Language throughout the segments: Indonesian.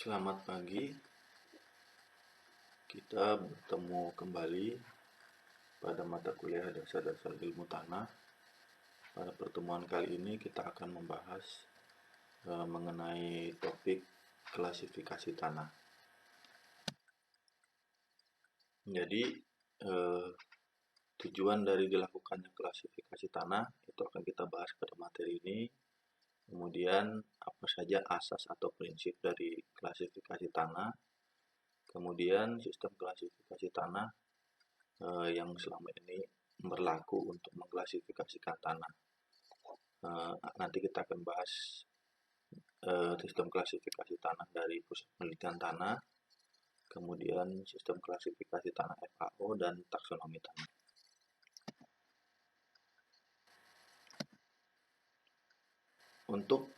Selamat pagi, kita bertemu kembali pada mata kuliah dasar-dasar ilmu tanah. Pada pertemuan kali ini kita akan membahas mengenai topik klasifikasi tanah. Jadi tujuan dari dilakukannya klasifikasi tanah itu akan kita bahas pada materi ini. Kemudian apa saja asas atau prinsip dari klasifikasi tanah. Kemudian sistem klasifikasi tanah yang selama ini berlaku untuk mengklasifikasikan tanah. Nanti kita akan bahas sistem klasifikasi tanah dari Pusat Penelitian Tanah, kemudian sistem klasifikasi tanah FAO, dan taksonomi tanah. Untuk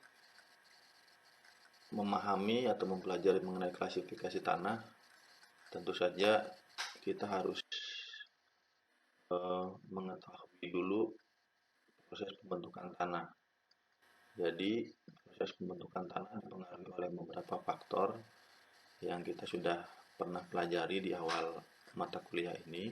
memahami atau mempelajari mengenai klasifikasi tanah, tentu saja kita harus mengetahui dulu proses pembentukan tanah. Jadi proses pembentukan tanah dipengaruhi oleh beberapa faktor yang kita sudah pernah pelajari di awal mata kuliah ini.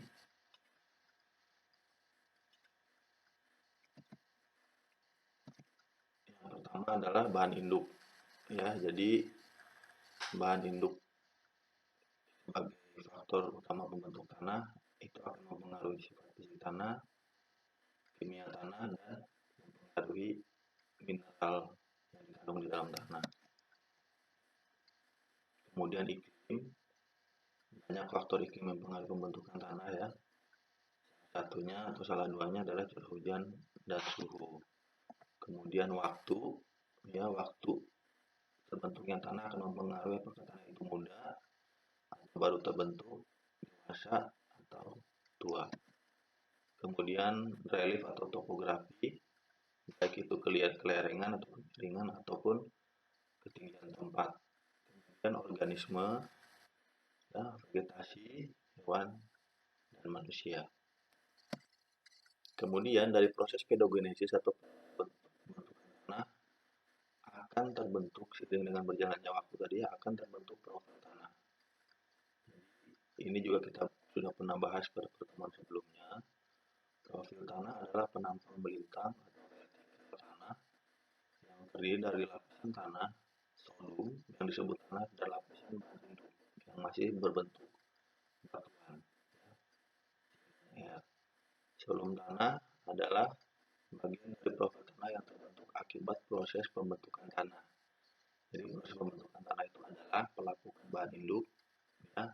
Yang pertama adalah bahan induk. Ya, jadi bahan induk sebagai faktor utama pembentuk tanah itu akan mempengaruhi sifat fisik tanah, kimia tanah, dan mempengaruhi mineral yang dikandung di dalam tanah. Kemudian iklim, banyak faktor iklim yang mempengaruhi pembentukan tanah ya. Satunya atau salah duanya adalah curah hujan dan suhu. Kemudian waktu terbentuknya tanah akan mempengaruhi apakah tanah itu muda atau baru terbentuk, dewasa atau tua. Kemudian relief atau topografi, baik itu kelerengan atau kemiringan ataupun ketinggian tempat. Kemudian organisme, ya, vegetasi, hewan, dan manusia. Kemudian dari proses pedogenesis atau pembentukan tanah akan terbentuk seiring dengan berjalannya waktu tadi akan terbentuk profil tanah. Ini juga kita sudah pernah bahas pada pertemuan sebelumnya. Profil tanah adalah penampang melintang atau vertikal tanah yang terdiri dari lapisan tanah solum yang disebut tanah dan lapisan bahan induk yang masih berbentuk batuan. Ya. Solum tanah adalah bagian dari profil tanah yang terbentuk akibat proses pembentukan tanah. Jadi proses pembentukan tanah itu adalah pelapukan bahan induk, ya,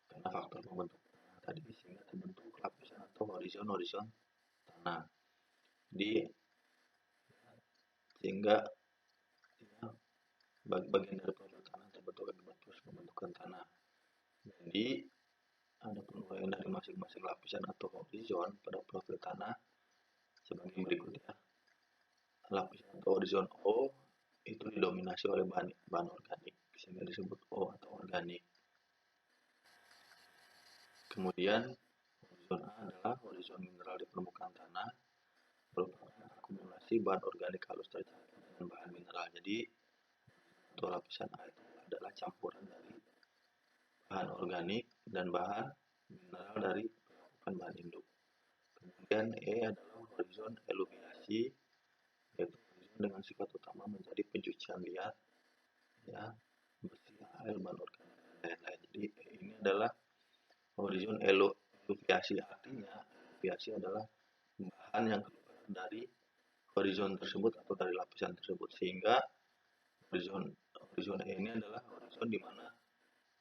karena faktor pembentukan tanah tadi sehingga terbentuk lapisan atau horizon tanah. Jadi sehingga ya, bagian dari profil tanah terbentuk akibat proses pembentukan tanah. Jadi ada penuraian dari masing-masing lapisan atau horizon pada profil tanah sebagai berikut ya. Lapisan atau horizon O itu didominasi oleh bahan organik sehingga disebut O atau organik. Kemudian horizon A adalah horizon mineral di permukaan tanah, merupakan akumulasi bahan organik halus tercampur dengan bahan mineral. Jadi untuk lapisan A itu adalah campuran dari bahan organik dan bahan mineral dari bahan induk. Kemudian E adalah horizon eluviasi, yaitu horizon dengan sifat utama menjadi pencucian liat, ya, bersih air, bahan organik dan lain-lain. Jadi ini adalah horizon eluviasi, artinya eluviasi adalah bahan yang keluar dari horizon tersebut atau dari lapisan tersebut, sehingga horizon E ini adalah horizon di mana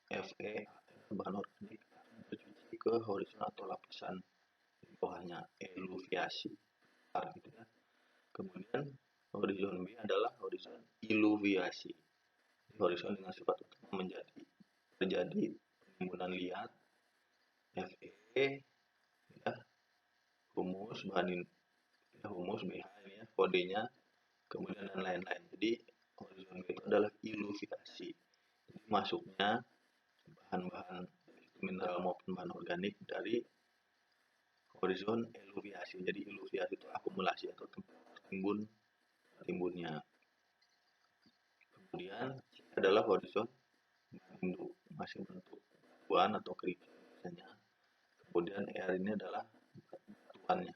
Fe bahan organik tercuci ke horizon atau lapisan di bawahnya, eluviasi. Gitu ya. Kemudian horizon B adalah horizon iluviasi. Horizon dengan sifat utama terjadi penimbunan liat, Fe, ya, humus, humus BH ini ya, kodenya, kemudian dan lain-lain. Jadi horizon B itu adalah iluviasi. Jadi masuknya bahan-bahan mineral maupun bahan organik dari horizon eluviasi. Jadi eluviasi itu akumulasi atau tempat timbunnya. Kemudian adalah horizon induk masih bentuk batuan atau kerikil biasanya. Kemudian R ini adalah batuannya,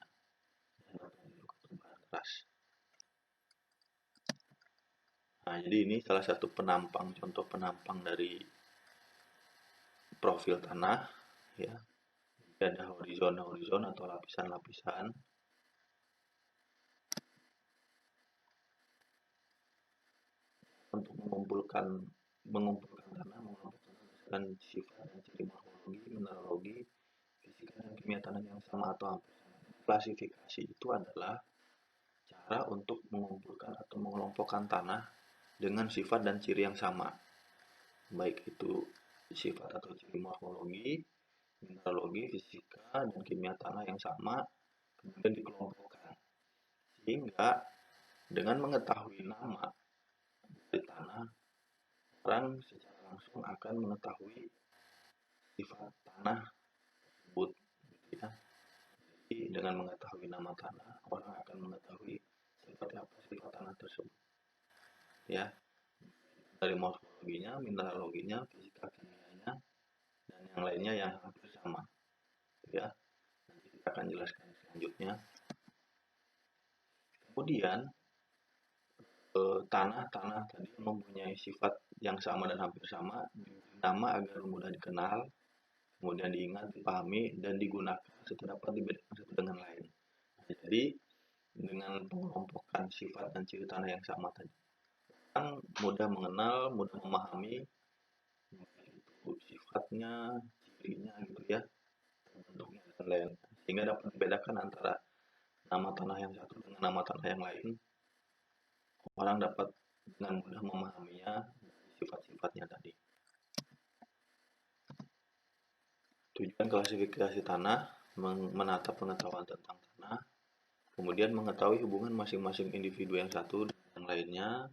batuan induk atau bahan keras. Nah, jadi ini salah satu penampang, contoh penampang dari profil tanah, ya. Ada horizon atau lapisan-lapisan. Untuk mengumpulkan tanah, mengumpulkan sifat dan ciri morfologi, mineralogi, fisika dan kimia tanah yang sama atau hampir sama. Klasifikasi itu adalah cara untuk mengumpulkan atau mengelompokkan tanah dengan sifat dan ciri yang sama, baik itu sifat atau ciri morfologi, mineralogi, fisika, dan kimia tanah yang sama, kemudian dikelompokkan. Sehingga dengan mengetahui nama di tanah, orang secara langsung akan mengetahui sifat tanah tersebut, ya. Jadi dengan mengetahui nama tanah, orang akan mengetahui seperti apa sifat tanah tersebut, ya, dari morfologinya, mineraloginya, fisika kimianya, dan yang lainnya yang hampir sama, ya. Nanti kita akan jelaskan selanjutnya. Kemudian tanah-tanah tadi mempunyai sifat yang sama dan hampir sama, nama agar mudah dikenal, kemudian diingat, dipahami, dan digunakan setelah dapat dibedakan satu dengan lain. Nah, jadi dengan pengelompokan sifat dan ciri tanah yang sama tadi, kan mudah mengenal, mudah memahami itu sifatnya, cirinya gitu ya, bentuknya dan lain, sehingga dapat membedakan antara nama tanah yang satu dengan nama tanah yang lain. Orang dapat dengan mudah memahaminya, sifat-sifatnya tadi. Tujuan klasifikasi tanah menatap pengetahuan tentang tanah, kemudian mengetahui hubungan masing-masing individu yang satu dengan yang lainnya.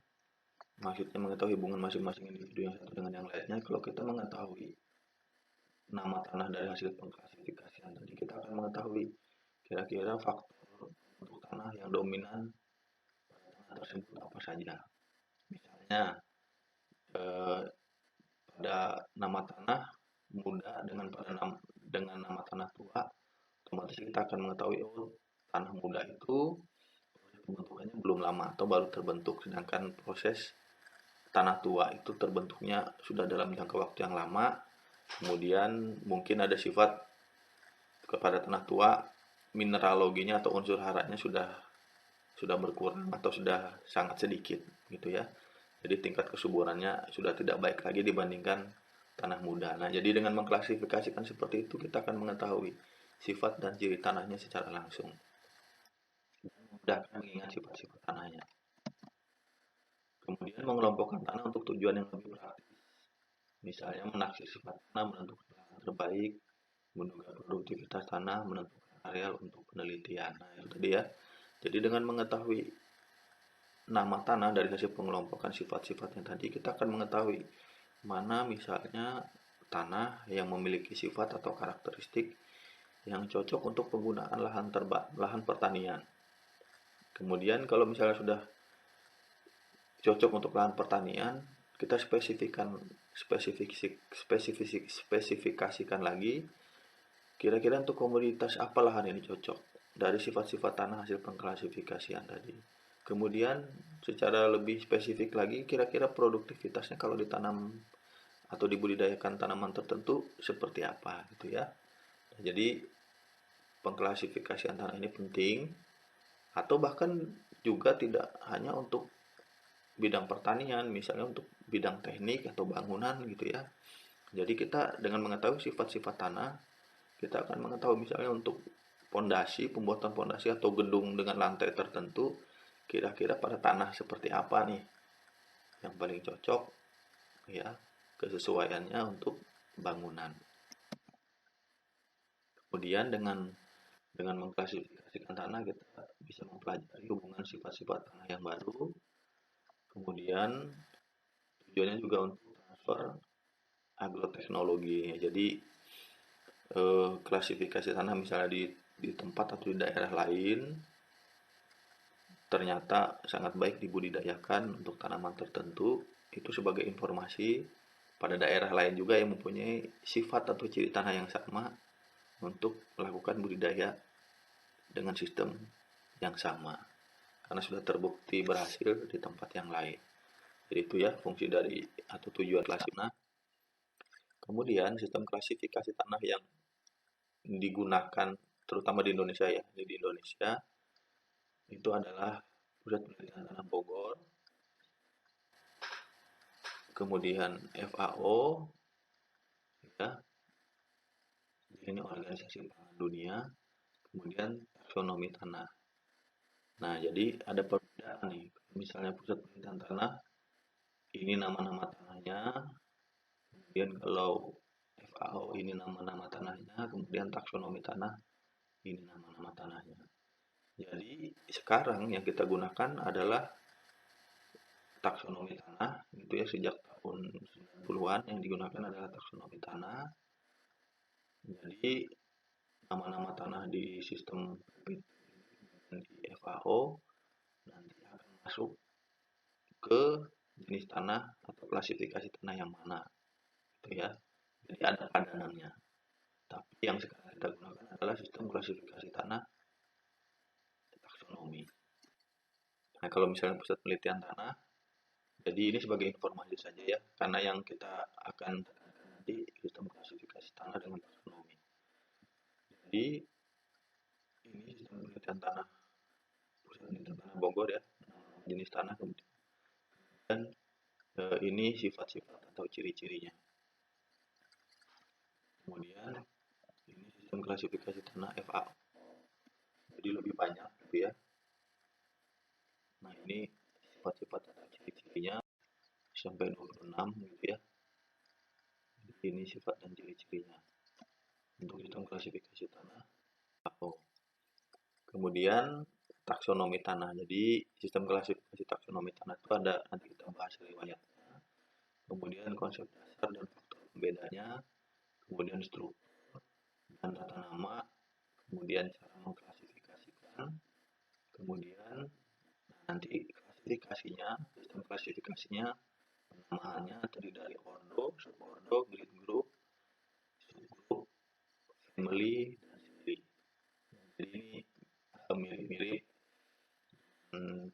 Maksudnya mengetahui hubungan masing-masing individu yang satu dengan yang lainnya. Kalau kita mengetahui nama tanah dari hasil pengklasifikasian tadi, kita akan mengetahui kira-kira faktor untuk tanah yang dominan pada tanah tersebut apa saja. Misalnya pada nama tanah muda dengan nama tanah tua, otomatis kita akan mengetahui tanah muda itu pembentukannya belum lama atau baru terbentuk, sedangkan proses tanah tua itu terbentuknya sudah dalam jangka waktu yang lama. Kemudian mungkin ada sifat kepada tanah tua, mineraloginya atau unsur haranya sudah berkurang atau sudah sangat sedikit gitu ya. Jadi tingkat kesuburannya sudah tidak baik lagi dibandingkan tanah muda. Nah, jadi dengan mengklasifikasikan seperti itu, kita akan mengetahui sifat dan ciri tanahnya secara langsung. Mudah mengingat sifat-sifat tanahnya. Kemudian mengelompokkan tanah untuk tujuan yang lebih praktis. Misalnya menaksir sifat tanah, menentukan lahan terbaik, menduga produktivitas tanah, menentukan areal untuk penelitian. Nah, itu tadi ya. Jadi dengan mengetahui nama tanah dari hasil pengelompokan sifat-sifatnya tadi, kita akan mengetahui mana misalnya tanah yang memiliki sifat atau karakteristik yang cocok untuk penggunaan lahan pertanian. Kemudian kalau misalnya sudah cocok untuk lahan pertanian, kita spesifikasikan lagi kira-kira untuk komoditas apa lahan ini cocok dari sifat-sifat tanah hasil pengklasifikasian tadi. Kemudian secara lebih spesifik lagi, kira-kira produktivitasnya kalau ditanam atau dibudidayakan tanaman tertentu seperti apa gitu ya. Jadi pengklasifikasian tanah ini penting, atau bahkan juga tidak hanya untuk bidang pertanian, misalnya untuk bidang teknik atau bangunan gitu ya. Jadi kita dengan mengetahui sifat-sifat tanah, kita akan mengetahui misalnya untuk pembuatan pondasi atau gedung dengan lantai tertentu, kira-kira pada tanah seperti apa nih yang paling cocok ya, kesesuaiannya untuk bangunan. Kemudian dengan mengklasifikasikan tanah, kita bisa mempelajari hubungan sifat-sifat tanah yang baru. Kemudian tujuannya juga untuk transfer agroteknologi. Jadi klasifikasi tanah misalnya di tempat atau di daerah lain ternyata sangat baik dibudidayakan untuk tanaman tertentu, itu sebagai informasi pada daerah lain juga yang mempunyai sifat atau ciri tanah yang sama untuk melakukan budidaya dengan sistem yang sama karena sudah terbukti berhasil di tempat yang lain. Jadi itu ya fungsi dari atau tujuan klasifikasi tanah. Kemudian sistem klasifikasi tanah yang digunakan terutama di Indonesia ya. Di Indonesia itu adalah Pusat Penelitian Tanah Bogor, kemudian FAO, ya, ini organisasi pangan dunia, kemudian taksonomi tanah. Nah, jadi ada perbedaan nih. Misalnya Pusat Penelitian Tanah, ini nama-nama tanahnya, kemudian kalau FAO ini nama-nama tanahnya, kemudian taksonomi tanah, ini nama-nama tanahnya. Jadi sekarang yang kita gunakan adalah taksonomi tanah, itu ya sejak tahun 90-an yang digunakan adalah taksonomi tanah. Jadi nama-nama tanah di sistem di FAO nanti akan masuk ke jenis tanah atau klasifikasi tanah yang mana, gitu ya. Jadi ada padanannya. Tapi yang sekarang kita gunakan adalah sistem klasifikasi tanah taksonomi. Nah, kalau misalnya pusat penelitian tanah, jadi ini sebagai informasi saja ya, karena yang kita akan nanti sistem klasifikasi tanah dengan taksonomi. Jadi ini sistem penelitian tanah, pusat penelitian tanah Bogor ya, jenis tanah kemudian ini sifat-sifat atau ciri-cirinya. Kemudian ini sistem klasifikasi tanah FAO. Jadi lebih banyak gitu ya. Nah, ini sifat-sifat atau ciri-cirinya sampai 26 gitu ya. Jadi ini sifat dan ciri-cirinya untuk sistem klasifikasi tanah FAO. Kemudian taksonomi tanah. Jadi sistem klasifikasi taksonomi tanah itu ada, nanti kita bahas riwayatnya. Kemudian konsep dasar dan faktor pembedanya, kemudian struktur dan tata nama, kemudian cara mengklasifikasikan, kemudian nanti klasifikasinya, sistem klasifikasinya, penamaannya terdiri dari ordo, subordo, grid group, subgroup, family, dan series. Jadi ini mirip-mirip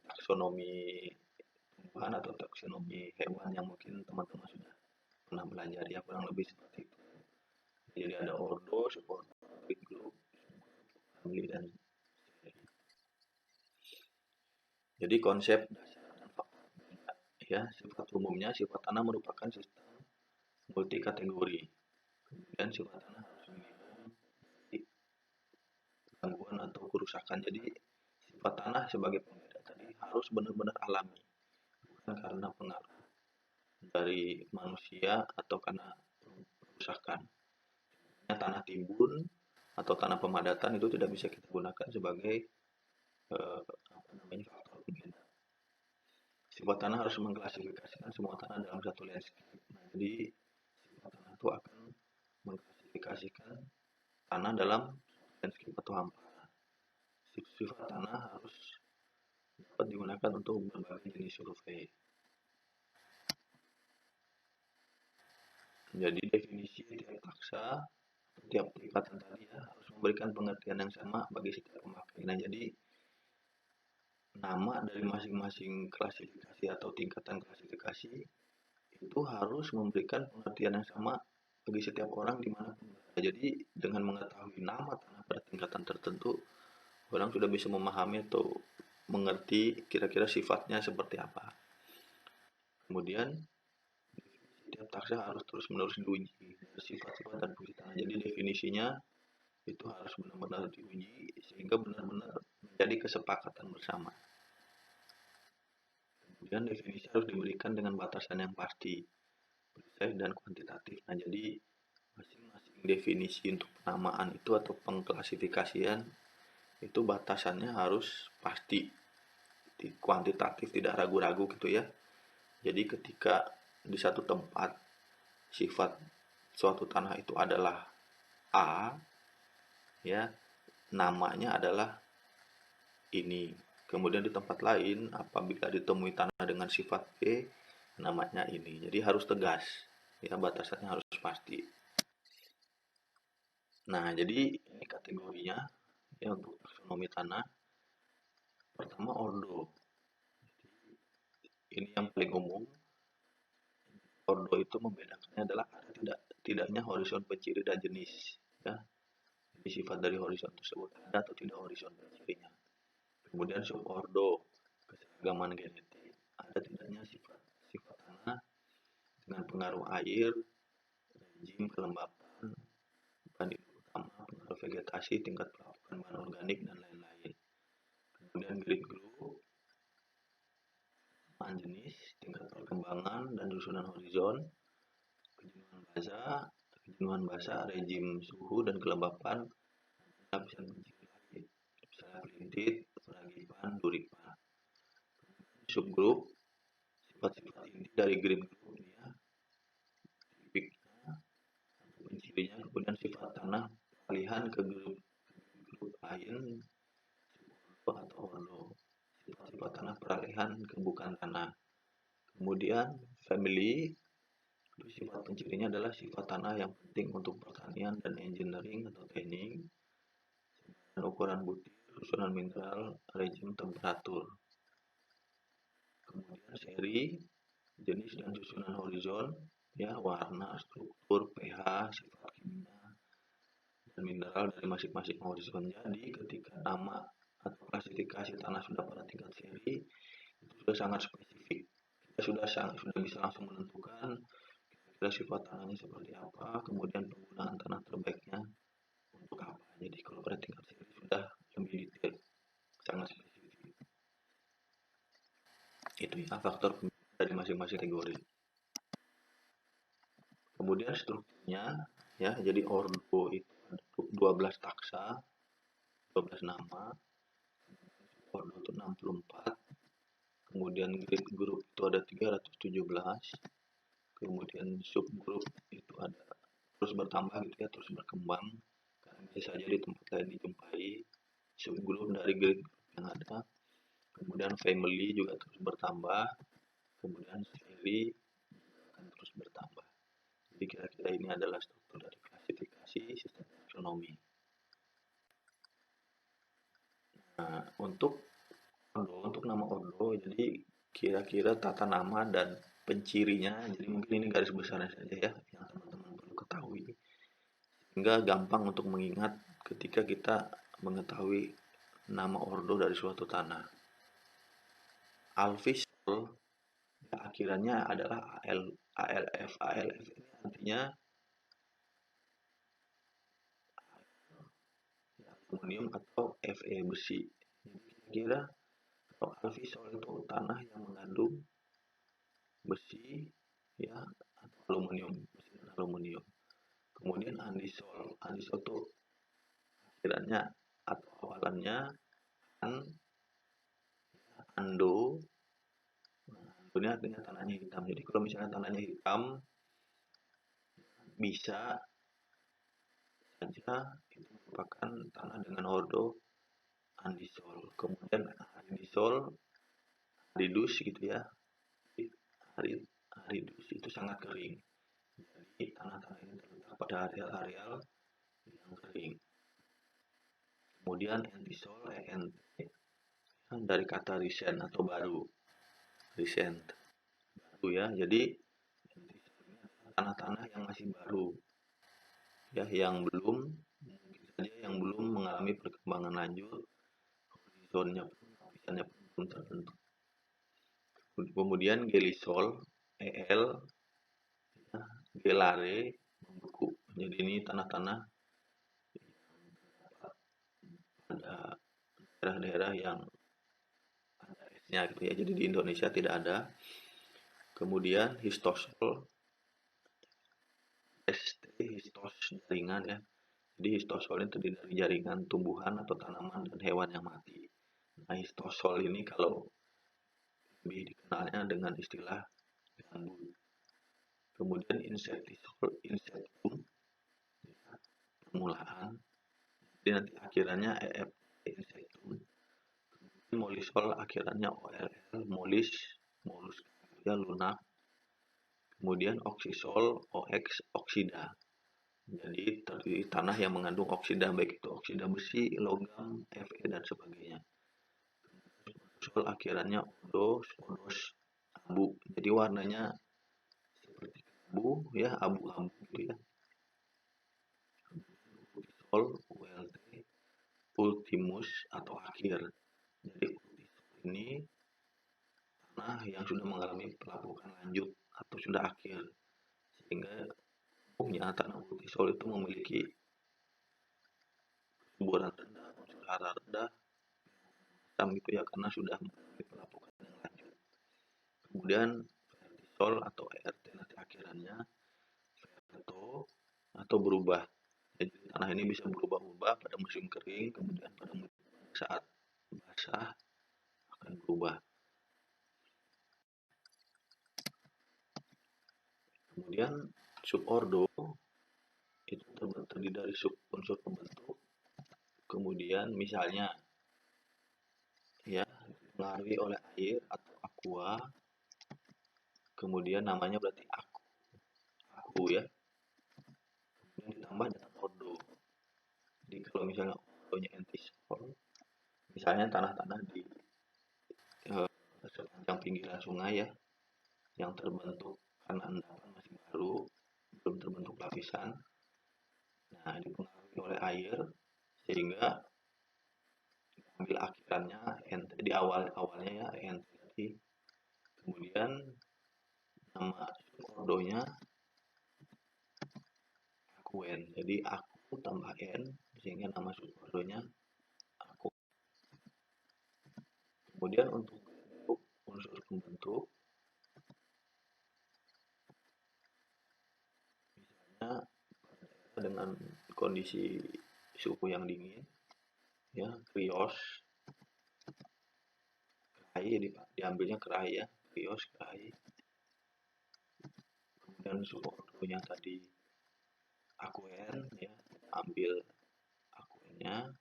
taksonomi tumbuhan atau taksonomi hewan yang mungkin teman-teman sudah pernah belajar ya, kurang lebih seperti itu. Jadi ada ordo, subordo, grid group, family, dan series. Jadi konsep dasar dan faktor ya, sifat umumnya sifat tanah merupakan sistem multi kategori. Kemudian sifat tanah harus melindungi gangguan atau kerusakan. Jadi sifat tanah sebagai pembeda tadi harus benar-benar alami, bukan karena pengaruh dari manusia atau karena kerusakan. Tanah timbun atau tanah pemadatan itu tidak bisa kita gunakan sebagai faktor pembeda. Sifat tanah harus mengklasifikasikan semua tanah dalam satu landscape. Nah, jadi sifat tanah itu akan mengklasifikasikan tanah dalam landscape atau hamparan. Sifat tanah harus dapat digunakan untuk berbagai jenis survei. Jadi definisi tiap taksa, tiap tingkatan tadi ya, harus memberikan pengertian yang sama bagi setiap pemakai. Nah, jadi nama dari masing-masing klasifikasi atau tingkatan klasifikasi itu harus memberikan pengertian yang sama bagi setiap orang dimanapun. Jadi dengan mengetahui nama tanah pada tingkatan tertentu, orang sudah bisa memahami atau mengerti kira-kira sifatnya seperti apa. Kemudian setiap taksa harus terus-menerus diuji sifat-sifat dan fungsi tanah. Jadi definisinya itu harus benar-benar diuji sehingga benar-benar menjadi kesepakatan bersama. Kemudian definisi harus diberikan dengan batasan yang pasti, precise dan kuantitatif. Nah, jadi masing-masing definisi untuk penamaan itu atau pengklasifikasian itu batasannya harus pasti, kuantitatif, tidak ragu-ragu gitu ya. Jadi ketika di satu tempat sifat suatu tanah itu adalah A, ya, namanya adalah ini. Kemudian di tempat lain apabila ditemui tanah dengan sifat B, namanya ini. Jadi harus tegas. ya batasannya harus pasti. Nah, jadi ini kategorinya ya untuk taksonomi tanah. Pertama ordo. Ini yang paling umum. Ordo itu membedakannya adalah ada tidaknya horizon penciri dan jenis. Ya, jadi sifat dari horizon tersebut ada atau tidak horizon pencirinya. Kemudian subordo, keseragaman genetik, ada tidaknya sifat tanah dengan pengaruh air, rejim kelembapan, banding utama, pengaruh vegetasi, tingkat pelapukan bahan organik, dan lain-lain. Kemudian grid group, jenis, tingkat perkembangan, dan susunan horizon, kejenuhan basa, rejim suhu dan kelembapan, lapisan penciri lain, misalnya pelintit, peragipan, duripan. Subgroup, sifat-sifat inti dari grid group ya, tipiknya, pencirinya, kemudian sifat tanah, palihan ke grup lain, atau ordo, sifat-sifat tanah peralihan ke bukan tanah. Kemudian family, itu sifat pencirinya adalah sifat tanah yang penting untuk pertanian dan engineering atau teknik, dan ukuran butir, susunan mineral, rejim temperatur. Kemudian seri, jenis dan susunan horizon, ya warna, struktur, pH, sifat kimia, dan mineral dari masing-masing horizon. Jadi ketika nama atau klasifikasi tanah sudah pada tingkat seri, itu sudah sangat spesifik. Kita sudah bisa langsung menentukan kira-kira sifat tanahnya seperti apa, kemudian penggunaan tanah terbaiknya untuk apa. Jadi kalau pada tingkat seri sudah lebih detail, sangat spesifik. Itu ya faktor dari masing-masing kategori. Kemudian strukturnya ya, jadi ordo itu ada 12 taksa, 12 nama, ordo itu 64, kemudian grid group itu ada 317, kemudian subgroup itu ada terus bertambah gitu ya, terus berkembang karena bisa saja di tempat lain dijumpai subgroup dari grid yang ada. Kemudian family juga terus bertambah, kemudian seri akan terus bertambah. Jadi kira-kira ini adalah struktur dari klasifikasi sistem taksonomi. Nah, untuk nama ordo, jadi kira-kira tata nama dan pencirinya, jadi mungkin ini garis besarnya saja ya yang teman-teman perlu ketahui, sehingga gampang untuk mengingat ketika kita mengetahui nama ordo dari suatu tanah. Alfisol ya, akhirannya adalah ALF. ALF ini artinya aluminium atau Fe besi. Jadi kira-kira kalau alfisol itu tanah yang mengandung besi ya atau aluminium, besi dan aluminium. Kemudian andisol, andisol itu akhirannya atau awalannya an, ando. Nah, ini artinya tanahnya hitam. Jadi kalau misalnya tanahnya hitam, bisa saja itu merupakan tanah dengan ordo andisol. Kemudian andisol, aridus gitu ya. Aridus itu sangat kering. Jadi tanah-tanah ini terletak pada areal-areal yang kering. Kemudian entisol, ENT, dari kata recent atau baru, recent, baru ya. Jadi tanah-tanah yang masih baru, ya, yang belum mungkin saja yang belum mengalami perkembangan lanjut, horizonnya pun, lapisannya pun belum terbentuk. Kemudian gelisol, EL, ya, gelare, membeku. Jadi ini tanah-tanah pada daerah-daerah yang ada esnya gitu ya. Jadi di Indonesia tidak ada. Kemudian histosol, ST, histos jaringan ya. Jadi histosol ini terdiri dari jaringan tumbuhan atau tanaman dan hewan yang mati. Nah, histosol ini kalau lebih dikenalnya dengan istilah gambut. Kemudian insektisol, insektum, ya, permulaan. Jadi nanti akhirannya EF, insektum. Kemudian molisol akhirannya OLL, molis, molus ya, lunak. kemudian oksisol, OX, oksida. Jadi terdiri tanah yang mengandung oksida, baik itu oksida besi, logam, Fe, dan sebagainya. Sol akhirannya odo, sodos, abu. Jadi warnanya seperti abu, ya, abu-abu gitu ya. Sol, ULT, ultimus atau akhir. Jadi ini tanah yang sudah mengalami pelapukan lanjut atau sudah akhir, sehingga umumnya tanah ultisol itu memiliki suburan rendah, unsur hara rendah, gitu ya, karena sudah mengalami pelapukan yang lanjut. Kemudian vertisol atau ERT nanti akhirannya verto atau berubah. Jadi tanah ini bisa berubah-ubah pada musim kering, kemudian pada saat basah akan berubah. Kemudian subordo itu terdiri dari unsur pembentuk. Kemudian misalnya ya dipengaruhi oleh air atau aqua. Kemudian namanya berarti aku ya. Kemudian ditambah dengan ordo. Jadi kalau misalnya ordonya entisol, misalnya tanah-tanah di sepanjang pinggiran sungai ya, yang terbentuk karena endapan masih baru, belum terbentuk lapisan. Nah, dipengaruhi oleh air sehingga ambil akhirannya nt di awalnya ya nt tadi. Kemudian nama ordonya akuen. Jadi aku tambah n sehingga nama ordonya aku. Kemudian untuk unsur pembentuk misalnya dengan kondisi suhu yang dingin ya, krios, kerai, diambilnya kerai ya, krios, kerai. Kemudian suhu ordonya tadi akuen ya, ambil akuennya.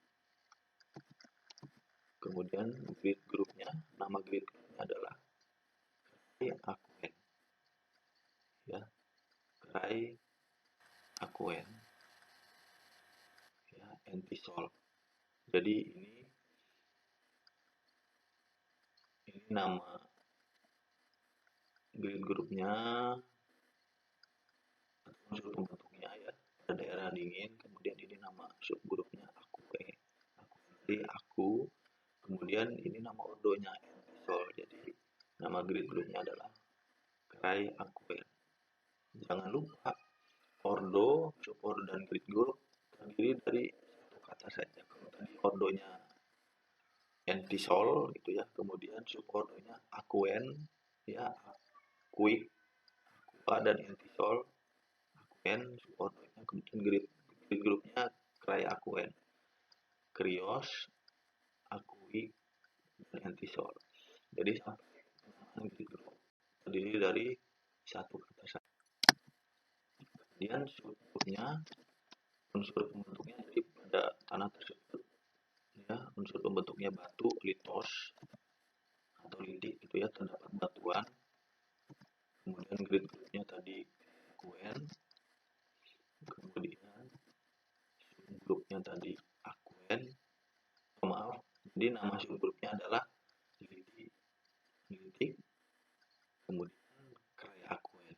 Kemudian grid grupnya, nama grid grupnya adalah kerai akuen ya, kerai akuen ya, entisol. Jadi ini nama grid grupnya atau unsur pembentuknya ya, pada daerah dingin. Kemudian ini nama subgrupnya akue, jadi aku. Kemudian ini nama ordonya entisol. Jadi nama grid grupnya adalah kerai akuen. Jangan lupa ordo, subordo, dan grid group terdiri dari satu kata saja. Kalau tadi ordonya entisol gitu ya, kemudian subordonya akuen ya, akuik, aqua, dan entisol, akuen, subordonya. Kemudian grid grupnya kerai akuen, krios, akuik, dan entisol. Jadi grid group terdiri dari satu kata saja. Kemudian strukturnya, unsur pembentuknya jadi pada tanah tersebut ya, unsur pembentuknya batu, litos atau lidik gitu ya, terdapat batuan. Kemudian grid grupnya tadi akuen, kemudian subgrupnya tadi akuen, maaf, jadi nama subgrupnya adalah litik, kemudian kerai akuen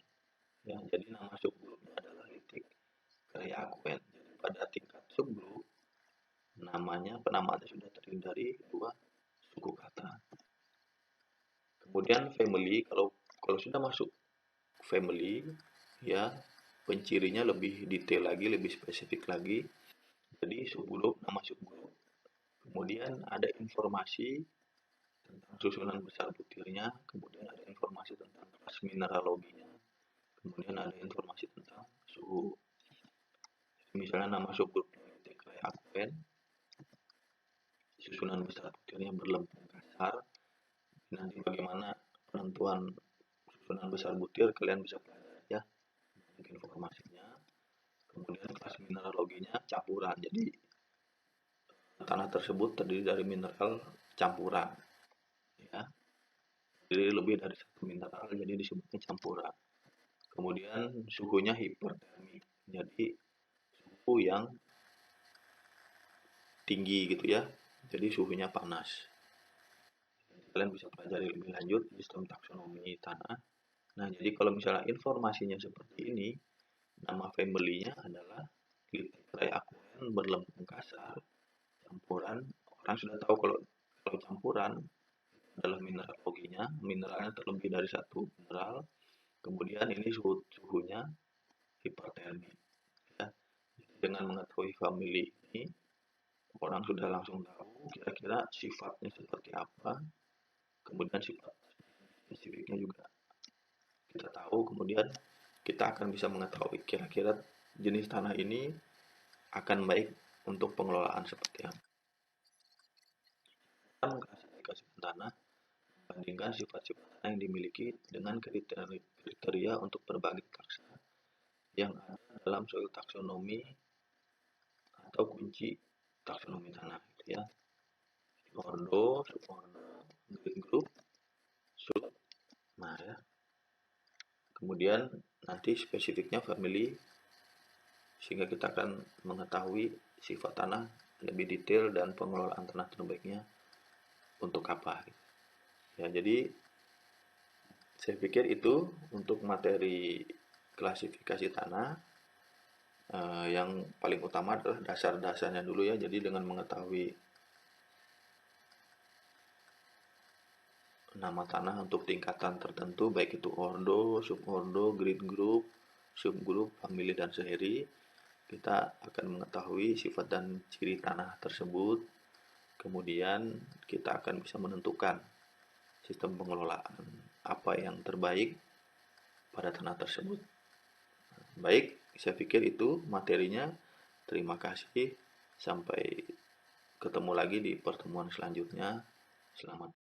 ya, jadi nama subgrupnya adalah litik, kerai akuen. Jadi pada tingkat subgrup penamaannya sudah terdiri dari dua suku kata. Kemudian family, kalau sudah masuk family ya, pencirinya lebih detail lagi, lebih spesifik lagi. Jadi subgrup, nama subgrup, kemudian ada informasi tentang susunan besar butirnya, kemudian ada informasi tentang kelas mineraloginya, kemudian ada informasi tentang suhu. Jadi misalnya nama subgrupnya kayak akuen, susunan besar butirnya berlempung kasar. Nanti bagaimana penentuan susunan besar butir kalian bisa pelajari ya, informasinya. Kemudian kelas mineraloginya campuran, jadi tanah tersebut terdiri dari mineral campuran ya, jadi lebih dari satu mineral, jadi disebutnya campuran. Kemudian suhunya hipertermik, jadi suhu yang tinggi gitu ya, jadi suhunya panas. Kalian bisa pelajari lebih lanjut sistem taksonomi tanah. Nah, jadi kalau misalnya informasinya seperti ini, nama family-nya adalah Lithium aquen berlembung kasar campuran. Orang sudah tahu kalau campuran adalah mineraloginya, mineralnya terlebih dari satu mineral. Kemudian ini suhunya hipertermik. Ya. Dengan mengetahui family ini, orang sudah langsung tahu kira-kira sifatnya seperti apa. Kemudian sifat spesifiknya juga kita tahu. Kemudian kita akan bisa mengetahui kira-kira jenis tanah ini akan baik untuk pengelolaan seperti apa. Kita mengklasifikasikan tanah, membandingkan sifat-sifat tanah yang dimiliki dengan kriteria untuk berbagai taksa yang ada dalam suatu taksonomi atau kunci taksonomi tanah, gitu ya. Ordo, subordo, grade group, sub. Nah ya. Kemudian nanti spesifiknya family, sehingga kita akan mengetahui sifat tanah lebih detail dan pengelolaan tanah terbaiknya untuk apa. Ya, jadi saya pikir itu untuk materi klasifikasi tanah. Yang paling utama adalah dasar-dasarnya dulu ya. Jadi dengan mengetahui nama tanah untuk tingkatan tertentu, baik itu ordo, subordo, grid group, subgroup, family, dan seri, kita akan mengetahui sifat dan ciri tanah tersebut. Kemudian kita akan bisa menentukan sistem pengelolaan apa yang terbaik pada tanah tersebut. Baik, saya pikir itu materinya. Terima kasih. Sampai ketemu lagi di pertemuan selanjutnya. Selamat.